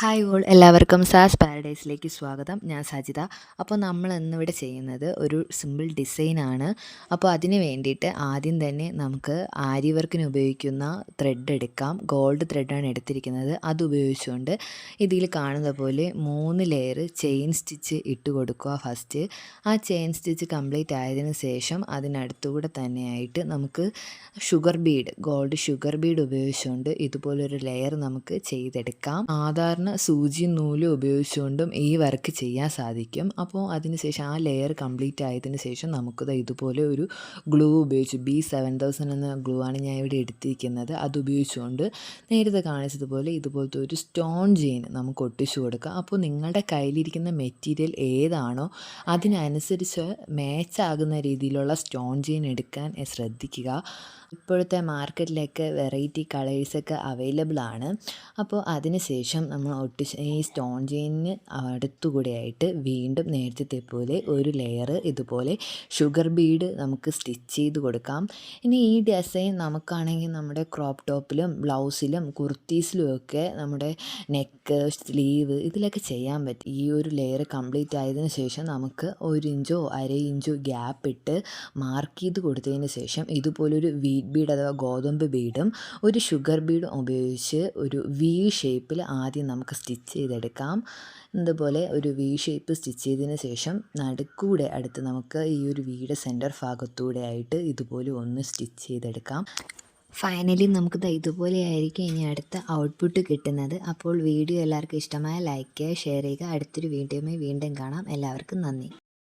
Hi all, എല്ലാവർക്കും സാസ് പാരഡൈസിലേക്ക് സ്വാഗതം. ഞാൻ സജിത. അപ്പോൾ നമ്മൾ ഇന്നിവിടെ ചെയ്യുന്നത് ഒരു സിമ്പിൾ ഡിസൈനാണ്. അപ്പോൾ അതിന് വേണ്ടിയിട്ട് ആദ്യം തന്നെ നമുക്ക് ആരി വർക്കിന് ഉപയോഗിക്കുന്ന ത്രെഡ് എടുക്കാം. ഗോൾഡ് ത്രെഡാണ് എടുത്തിരിക്കുന്നത്. അത് ഉപയോഗിച്ചുകൊണ്ട് ഇതിൽ കാണുന്ന പോലെ 3 ലെയർ ചെയിൻ സ്റ്റിച്ച് ഇട്ട് കൊടുക്കുക. ഫസ്റ്റ് ആ ചെയിൻ സ്റ്റിച്ച് കംപ്ലീറ്റ് ആയതിനു ശേഷം അതിനടുത്തുകൂടെ തന്നെയായിട്ട് നമുക്ക് ഗോൾഡ് ഷുഗർ ബീഡ് ഉപയോഗിച്ചുകൊണ്ട് ഇതുപോലൊരു ലെയർ നമുക്ക് ചെയ്തെടുക്കാം. സാധാരണ സൂചിയും നൂലും ഉപയോഗിച്ചുകൊണ്ടും ഈ വർക്ക് ചെയ്യാൻ സാധിക്കും. അപ്പോൾ അതിനുശേഷം ആ ലെയർ കംപ്ലീറ്റ് ആയതിനു ശേഷം നമുക്കിത് ഇതുപോലെ ഒരു ഗ്ലൂ ഉപയോഗിച്ച് B7000 എന്ന ഗ്ലൂ ആണ് ഞാൻ ഇവിടെ എടുത്തിരിക്കുന്നത്. അത് ഉപയോഗിച്ചുകൊണ്ട് നേരത്തെ കാണിച്ചതുപോലെ ഇതുപോലത്തെ ഒരു സ്റ്റോൺ ചെയിൻ നമുക്ക് ഒട്ടിച്ചു കൊടുക്കാം. അപ്പോൾ നിങ്ങളുടെ കയ്യിലിരിക്കുന്ന മെറ്റീരിയൽ ഏതാണോ അതിനനുസരിച്ച് മാച്ചാകുന്ന രീതിയിലുള്ള സ്റ്റോൺ ചെയിൻ എടുക്കാൻ ശ്രദ്ധിക്കുക. ഇപ്പോഴത്തെ മാർക്കറ്റിലൊക്കെ വെറൈറ്റി കളേഴ്സൊക്കെ അവൈലബിൾ ആണ്. അപ്പോൾ അതിനുശേഷം നമ്മൾ ഈ സ്റ്റോൺ ചെയിനിന് അടുത്തുകൂടെയായിട്ട് വീണ്ടും നേരത്തെ പോലെ ഒരു ലെയർ ഇതുപോലെ ഷുഗർ ബീഡ് നമുക്ക് സ്റ്റിച്ച് ചെയ്ത് കൊടുക്കാം. ഇനി ഈ ഡിസൈൻ നമുക്കാണെങ്കിൽ നമ്മുടെ ക്രോപ്പ് ടോപ്പിലും ബ്ലൗസിലും കുർത്തീസിലും ഒക്കെ നമ്മുടെ നെക്ക് സ്ലീവ് ഇതിലൊക്കെ ചെയ്യാൻ പറ്റും. ഈ ഒരു ലെയർ കംപ്ലീറ്റ് ആയതിനു ശേഷം നമുക്ക് 1 ഇഞ്ചോ 1/2 ഇഞ്ചോ ഗ്യാപ്പ് ഇട്ട് മാർക്ക് ചെയ്ത് കൊടുത്തതിന് ശേഷം ഇതുപോലൊരു വീറ്റ് ബീഡ് അഥവാ ഗോതമ്പ് ബീഡും ഒരു ഷുഗർ ബീഡും ഉപയോഗിച്ച് ഒരു വി ഷേപ്പിൽ ആദ്യം നമുക്ക് സ്റ്റിച്ച് ചെയ്തെടുക്കാം. ഇതുപോലെ ഒരു വി ഷേപ്പ് സ്റ്റിച്ച് ചെയ്തതിന് ശേഷം നടുക്കൂടെ അടുത്ത് നമുക്ക് ഈ ഒരു വീട് സെൻറ്റർ ഭാഗത്തൂടെ ആയിട്ട് ഇതുപോലെ ഒന്ന് സ്റ്റിച്ച് ചെയ്തെടുക്കാം. ഫൈനലി നമുക്കിത് ഇതുപോലെ ആയിരിക്കും ഇനി അടുത്ത ഔട്ട്പുട്ട് കിട്ടുന്നത്. അപ്പോൾ വീഡിയോ എല്ലാവർക്കും ഇഷ്ടമായ ലൈക്ക് ചെയ്യുക, ഷെയർ ചെയ്യുക. അടുത്തൊരു വീഡിയോയുമായി വീണ്ടും കാണാം. എല്ലാവർക്കും നന്ദി.